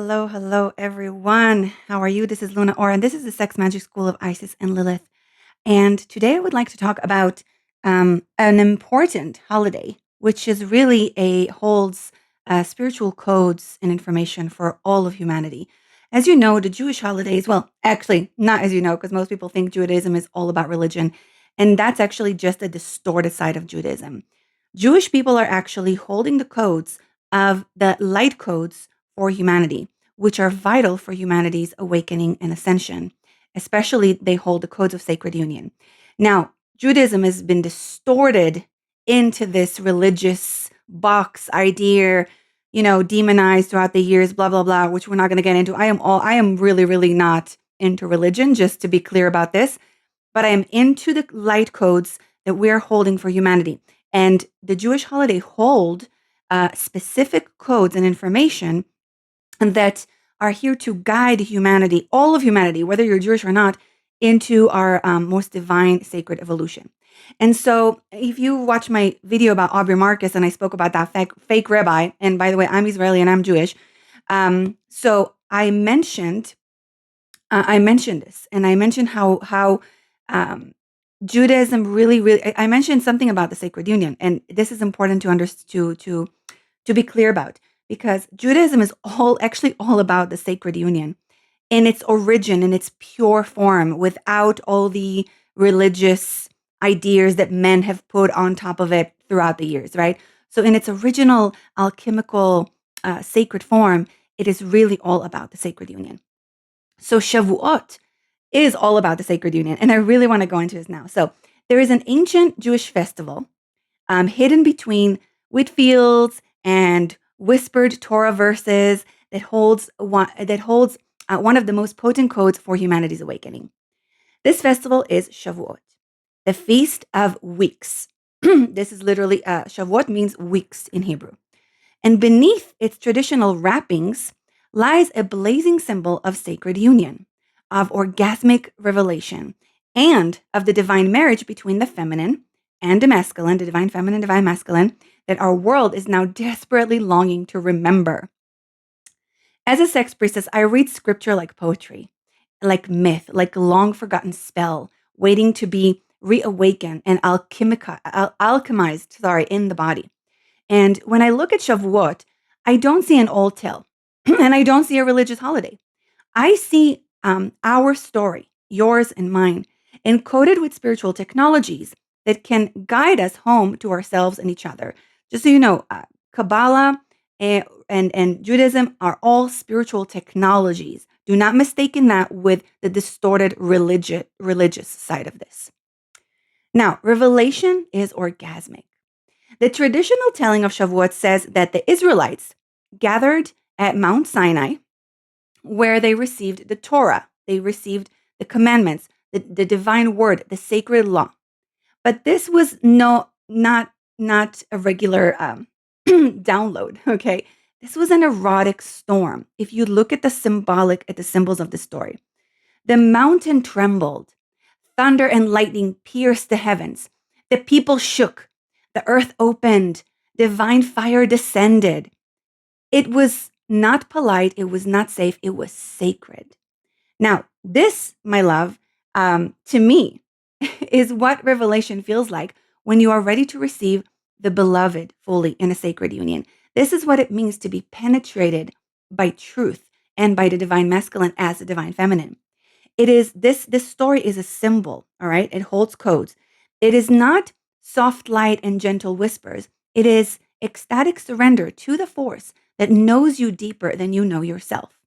hello, everyone. How are you? This is Luna Ora, and this is the Sex Magic School of Isis and Lilith. And today I would like to talk about an important holiday, which is really holds spiritual codes and information for all of humanity. As you know, the Jewish holidays, well, actually, not as you know, because most people think Judaism is all about religion. And that's actually just a distorted side of Judaism. Jewish people are actually holding the codes of the light codes for humanity, which are vital for humanity's awakening and ascension. Especially, they hold the codes of sacred union. Now, Judaism has been distorted into this religious box idea, demonized throughout the years, blah, blah, blah, which we're not going to get into. I am really, really not into religion, just to be clear about this, but I am into the light codes that we're holding for humanity. And the Jewish holiday hold specific codes and information that are here to guide humanity, all of humanity, whether you're Jewish or not, into our most divine sacred evolution. And so, if you watch my video about Aubrey Marcus, and I spoke about that fake rabbi, and by the way, I'm Israeli and I'm Jewish. So I mentioned this, and I mentioned how Judaism really. I mentioned something about the sacred union, and this is important to be clear about, because Judaism is actually all about the sacred union in its origin, in its pure form, without all the religious ideas that men have put on top of it throughout the years, right? So in its original alchemical sacred form, it is really all about the sacred union. So Shavuot is all about the sacred union, and I really want to go into this now. So there is an ancient Jewish festival hidden between wheat fields and whispered Torah verses that holds one of the most potent codes for humanity's awakening. This festival is Shavuot, the Feast of Weeks. This is literally Shavuot means weeks in Hebrew, and beneath its traditional wrappings lies a blazing symbol of sacred union, of orgasmic revelation, and of the divine marriage between the feminine and the masculine, the divine feminine, divine masculine, that our world is now desperately longing to remember. As a sex priestess, I read scripture like poetry, like myth, like a long forgotten spell, waiting to be reawakened and alchemized, in the body. And when I look at Shavuot, I don't see an old tale, and I don't see a religious holiday. I see our story, yours and mine, encoded with spiritual technologies that can guide us home to ourselves and each other. Just so you know, Kabbalah and Judaism are all spiritual technologies. Do not mistake that with the distorted religious side of this. Now, revelation is orgasmic. The traditional telling of Shavuot says that the Israelites gathered at Mount Sinai, where they received the Torah, they received the commandments, the divine word, the sacred law. But this was not a regular download, okay? This was an erotic storm. If you look at the symbols of the story, the mountain trembled, thunder and lightning pierced the heavens, the people shook, the earth opened, divine fire descended. It was not polite, it was not safe, it was sacred. Now, this, my love, to me, is what revelation feels like when you are ready to receive the beloved fully in a sacred union. This is what it means to be penetrated by truth and by the divine masculine as the divine feminine. It is this story is a symbol, all right? It holds codes. It is not soft light and gentle whispers. It is ecstatic surrender to the force that knows you deeper than you know yourself.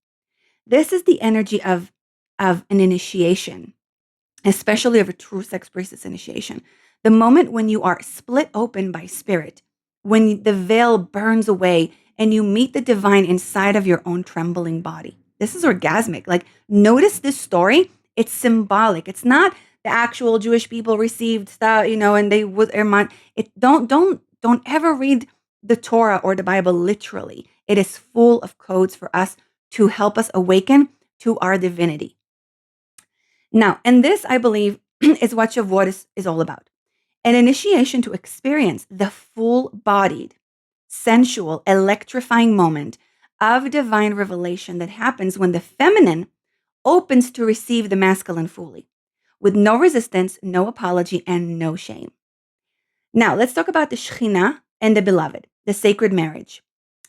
This is the energy of an initiation, especially of a true sex priestess initiation. The moment when you are split open by spirit, when the veil burns away and you meet the divine inside of your own trembling body. This is orgasmic. Like, notice this story. It's symbolic. It's not the actual Jewish people received stuff, and they would don't ever read the Torah or the Bible literally. It is full of codes for us to help us awaken to our divinity. Now, and this, I believe, is what Shavuot is all about. An initiation to experience the full-bodied, sensual, electrifying moment of divine revelation that happens when the feminine opens to receive the masculine fully, with no resistance, no apology, and no shame. Now, let's talk about the Shekhinah and the beloved, the sacred marriage.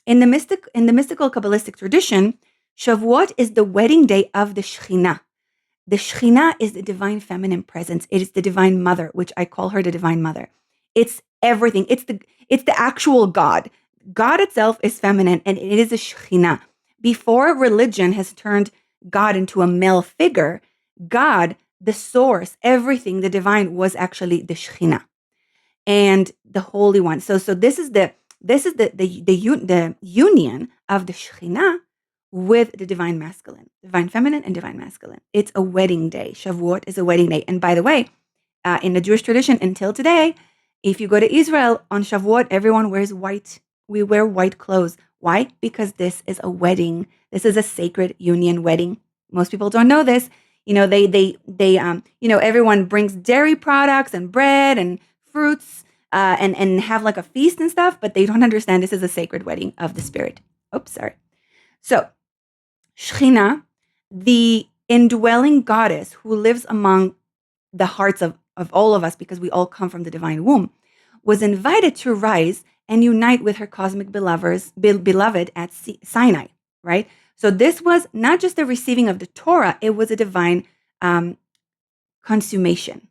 In the mystical Kabbalistic tradition, Shavuot is the wedding day of the Shekhinah. The Shekhinah is the divine feminine presence. It is the divine mother, which I call her the divine mother. It's everything. It's the actual God. God itself is feminine, and it is a Shekhinah. Before religion has turned God into a male figure, God, the source, everything, the divine, was actually the Shekhinah and the Holy One. So this is the union of the Shekhinah with the divine masculine, divine feminine, and divine masculine. It's a wedding day. Shavuot is a wedding day. And by the way, in the Jewish tradition until today, if you go to Israel on Shavuot, everyone wears white. We wear white clothes. Why? Because this is a wedding. This is a sacred union wedding. Most people don't know this. Everyone brings dairy products and bread and fruits and have like a feast and stuff, but they don't understand this is a sacred wedding of the spirit. Oops, sorry. So, Shekhinah, the indwelling goddess who lives among the hearts of all of us because we all come from the divine womb, was invited to rise and unite with her cosmic beloved at Sinai, right? So this was not just the receiving of the Torah, it was a divine consummation,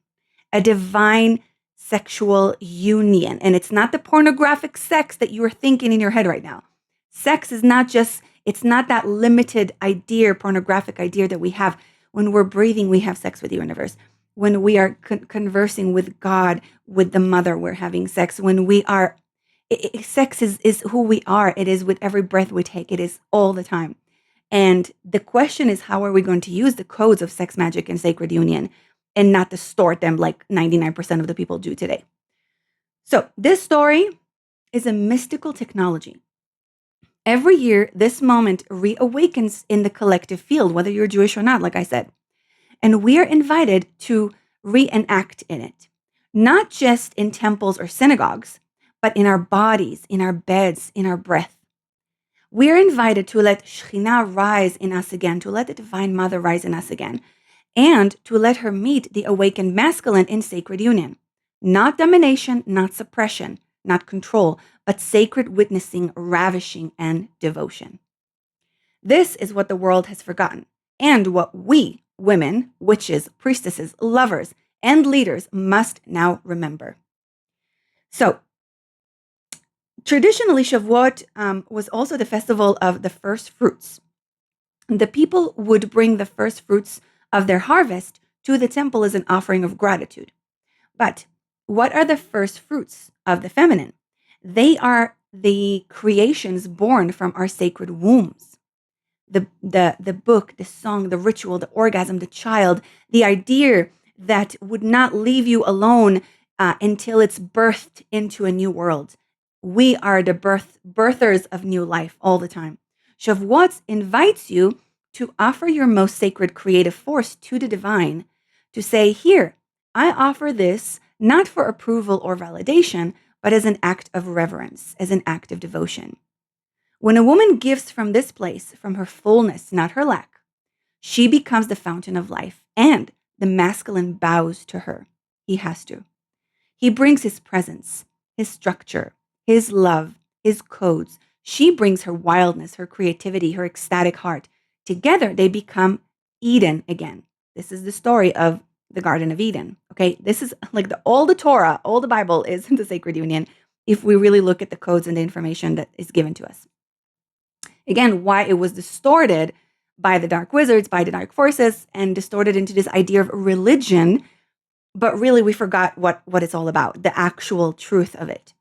a divine sexual union. And it's not the pornographic sex that you are thinking in your head right now. Sex is not just, it's not that limited idea, pornographic idea that we have. When we're breathing, we have sex with the universe. When we are conversing with God, with the mother, we're having sex. When we are, sex is who we are. It is with every breath we take. It is all the time. And the question is, how are we going to use the codes of sex magic and sacred union and not distort them like 99% of the people do today? So this story is a mystical technology. Every year, this moment reawakens in the collective field, whether you're Jewish or not, like I said. And we are invited to reenact in it, not just in temples or synagogues, but in our bodies, in our beds, in our breath. We are invited to let Shekhinah rise in us again, to let the Divine Mother rise in us again, and to let her meet the awakened masculine in sacred union. Not domination, not suppression, not control, but sacred witnessing, ravishing, and devotion. This is what the world has forgotten, and what we, women, witches, priestesses, lovers, and leaders must now remember. So, traditionally, Shavuot was also the festival of the first fruits. The people would bring the first fruits of their harvest to the temple as an offering of gratitude. But what are the first fruits of the feminine? They are the creations born from our sacred wombs. The book, the song, the ritual, the orgasm, the child, the idea that would not leave you alone until it's birthed into a new world. We are the birthers of new life all the time. Shavuot invites you to offer your most sacred creative force to the divine, to say, here, I offer this not for approval or validation, but as an act of reverence, as an act of devotion. When a woman gives from this place, from her fullness, not her lack, she becomes the fountain of life, and the masculine bows to her. He has to. He brings his presence, his structure, his love, his codes. She brings her wildness, her creativity, her ecstatic heart. Together, they become Eden again. This is the story of the Garden of Eden. Okay, this is like all the Torah, all the Bible is the sacred union, if we really look at the codes and the information that is given to us. Again, why it was distorted by the dark wizards, by the dark forces, and distorted into this idea of religion, but really we forgot what it's all about, the actual truth of it.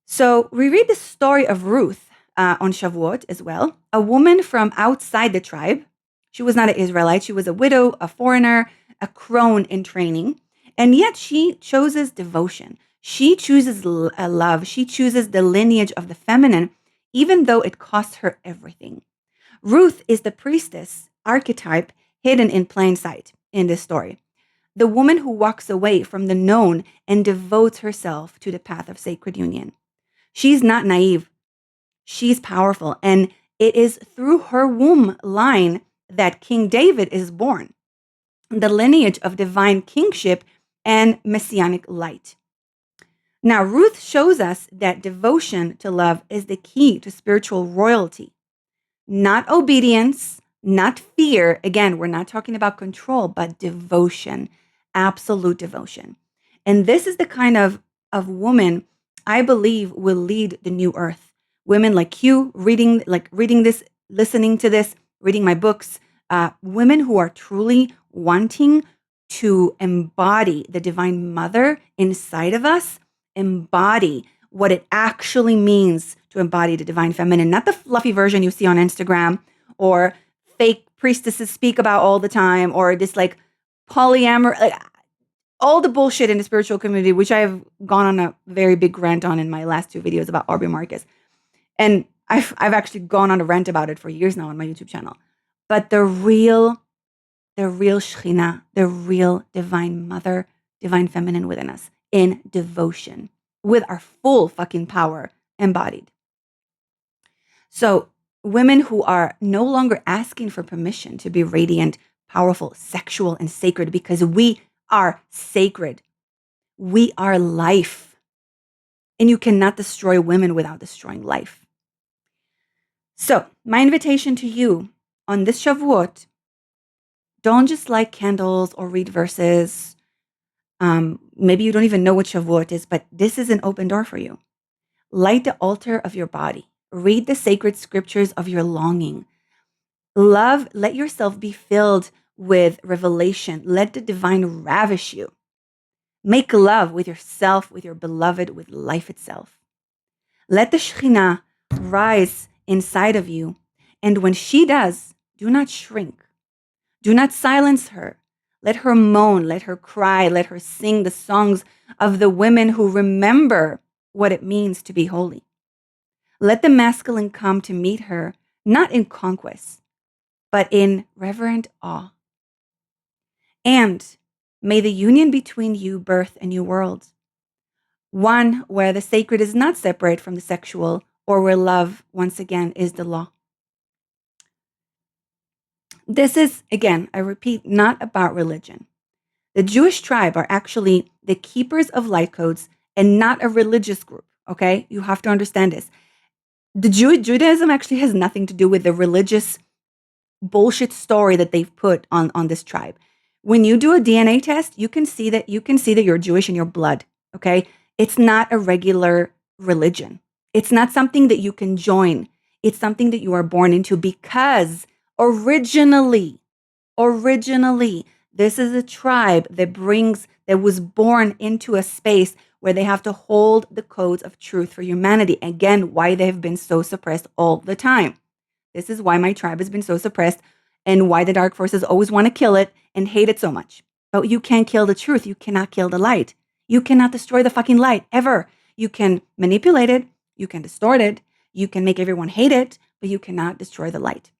So we read the story of Ruth on Shavuot as well, a woman from outside the tribe. She was not an Israelite. She was a widow, a foreigner, a crone in training. And yet she chooses devotion. She chooses love. She chooses the lineage of the feminine, even though it costs her everything. Ruth is the priestess archetype hidden in plain sight in this story. The woman who walks away from the known and devotes herself to the path of sacred union. She's not naive. She's powerful. And it is through her womb line that King David is born, the lineage of divine kingship and messianic light. Now, Ruth shows us that devotion to love is the key to spiritual royalty, not obedience, not fear. Again, we're not talking about control, but devotion, absolute devotion. And this is the kind of woman I believe will lead the new earth. Women like you, reading this, listening to this, reading my books, women who are truly wanting to embody the divine mother inside of us, embody what it actually means to embody the divine feminine, not the fluffy version you see on Instagram or fake priestesses speak about all the time, or this like polyamor, like, all the bullshit in the spiritual community, which I have gone on a very big rant on in my last 2 videos about Aubrey Marcus. And I've actually gone on a rant about it for years now on my YouTube channel. But the real Shekhinah, the real divine mother, divine feminine within us in devotion with our full fucking power embodied. So women who are no longer asking for permission to be radiant, powerful, sexual, and sacred, because we are sacred. We are life. And you cannot destroy women without destroying life. So my invitation to you on this Shavuot, don't just light candles or read verses. Maybe you don't even know what Shavuot is, but this is an open door for you. Light the altar of your body. Read the sacred scriptures of your longing. Love, let yourself be filled with revelation. Let the divine ravish you. Make love with yourself, with your beloved, with life itself. Let the Shekhinah rise inside of you. And when she does, do not shrink. Do not silence her. Let her moan, let her cry, let her sing the songs of the women who remember what it means to be holy. Let the masculine come to meet her, not in conquest, but in reverent awe. And may the union between you birth a new world, one where the sacred is not separate from the sexual, or where love, once again, is the law. This is, again, I repeat, not about religion. The Jewish tribe are actually the keepers of light codes and not a religious group, okay? You have to understand this. The Judaism actually has nothing to do with the religious bullshit story that they've put on this tribe. When you do a DNA test, you can see that you're Jewish in your blood, okay? It's not a regular religion. It's not something that you can join. It's something that you are born into, because originally, this is a tribe that was born into a space where they have to hold the codes of truth for humanity. Again, why they have been so suppressed all the time. This is why my tribe has been so suppressed, and why the dark forces always want to kill it and hate it so much. But you can't kill the truth. You cannot kill the light. You cannot destroy the fucking light, ever. You can manipulate it. You can distort it. You can make everyone hate it, but you cannot destroy the light.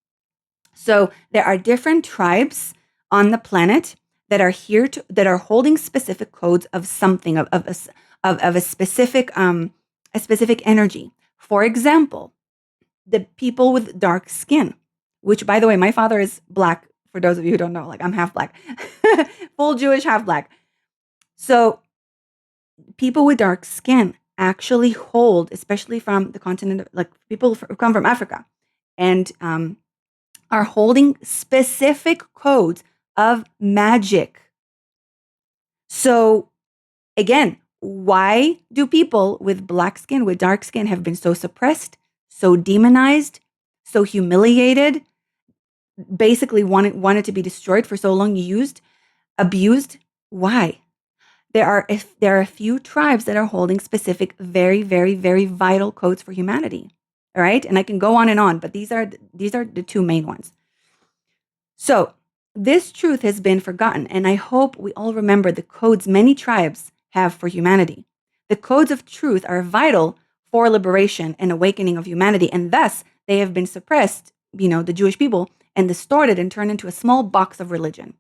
So there are different tribes on the planet that are here that are holding specific codes of something, of a specific energy. For example, the people with dark skin, which, by the way, my father is Black. For those of you who don't know, like, I'm half Black, full Jewish, half Black. So people with dark skin actually hold, especially from the continent, like people who come from Africa, and are holding specific codes of magic. So again, why do people with black skin, with dark skin, have been so suppressed, so demonized, so humiliated, basically wanted to be destroyed for so long, used, abused? Why? There are a few tribes that are holding specific, very, very, very vital codes for humanity. All right, and I can go on, but these are the two main ones. So this truth has been forgotten, and I hope we all remember the codes many tribes have for humanity. The codes of truth are vital for liberation and awakening of humanity, and thus they have been suppressed, the Jewish people, and distorted and turned into a small box of religion.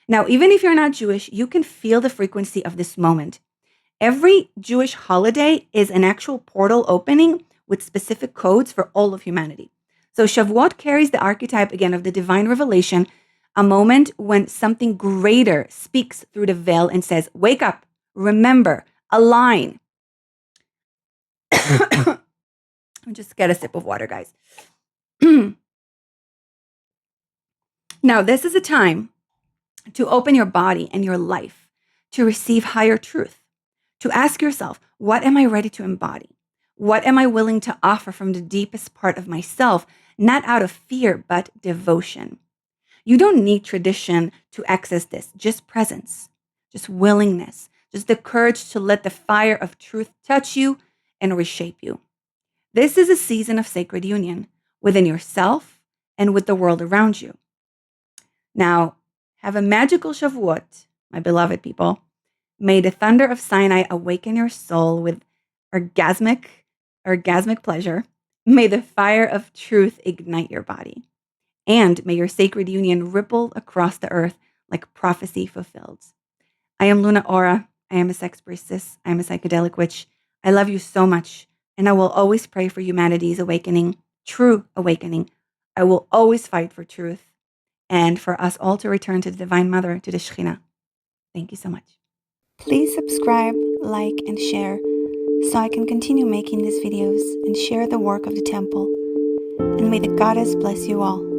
Now, even if you're not Jewish, you can feel the frequency of this moment. Every Jewish holiday is an actual portal opening with specific codes for all of humanity. So Shavuot carries the archetype again of the divine revelation, a moment when something greater speaks through the veil and says, wake up, remember, align. Just get a sip of water, guys. Now, this is a time to open your body and your life to receive higher truth, to ask yourself, what am I ready to embody? What am I willing to offer from the deepest part of myself, not out of fear, but devotion? You don't need tradition to access this, just presence, just willingness, just the courage to let the fire of truth touch you and reshape you. This is a season of sacred union within yourself and with the world around you. Now, have a magical Shavuot, my beloved people. May the thunder of Sinai awaken your soul with orgasmic pleasure. May the fire of truth ignite your body. And may your sacred union ripple across the earth like prophecy fulfilled. I am Luna Ora. I am a sex priestess. I am a psychedelic witch. I love you so much. And I will always pray for humanity's awakening, true awakening. I will always fight for truth and for us all to return to the Divine Mother, to the Shekhinah. Thank you so much. Please subscribe, like, and share so I can continue making these videos and share the work of the temple. And may the goddess bless you all.